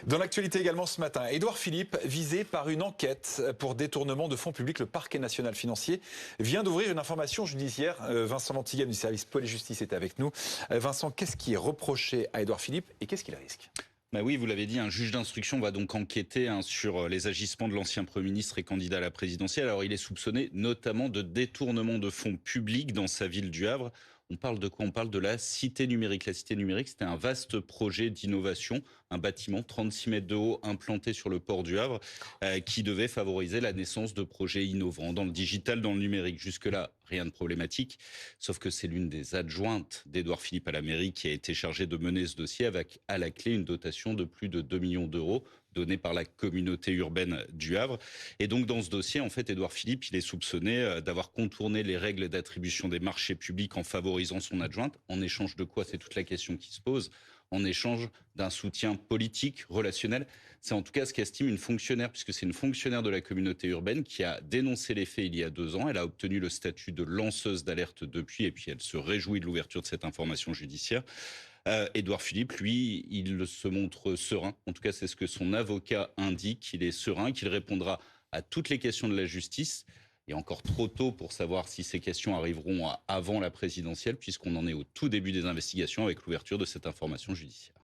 Dans l'actualité également ce matin, Édouard Philippe, visé par une enquête pour détournement de fonds publics, le parquet national financier vient d'ouvrir une information judiciaire. Vincent Mantigam du service police-justice est avec nous. Vincent, qu'est-ce qui est reproché à Édouard Philippe et qu'est-ce qu'il risque ? Bah oui, vous l'avez dit, un juge d'instruction va donc enquêter sur les agissements de l'ancien Premier ministre et candidat à la présidentielle. Alors il est soupçonné notamment de détournement de fonds publics dans sa ville du Havre. On parle de quoi? On parle de la Cité numérique. La Cité numérique, c'était un vaste projet d'innovation, un bâtiment 36 mètres de haut implanté sur le port du Havre qui devait favoriser la naissance de projets innovants dans le digital, dans le numérique. Jusque-là, rien de problématique, sauf que c'est l'une des adjointes d'Édouard Philippe à la mairie qui a été chargée de mener ce dossier avec à la clé une dotation de plus de 2 millions d'euros donnée par la communauté urbaine du Havre. Et donc dans ce dossier, en fait, Édouard Philippe, il est soupçonné d'avoir contourné les règles d'attribution des marchés publics en favorisant son adjointe. En échange de quoi? C'est toute la question qui se pose. En échange d'un soutien politique, relationnel. C'est en tout cas ce qu'estime une fonctionnaire, puisque c'est une fonctionnaire de la communauté urbaine qui a dénoncé les faits il y a 2 ans. Elle a obtenu le statut de lanceuse d'alerte depuis, et puis elle se réjouit de l'ouverture de cette information judiciaire. Édouard Philippe, lui, il se montre serein. En tout cas, c'est ce que son avocat indique. Il est serein, qu'il répondra à toutes les questions de la justice. Il est encore trop tôt pour savoir si ces questions arriveront avant la présidentielle, puisqu'on en est au tout début des investigations avec l'ouverture de cette information judiciaire.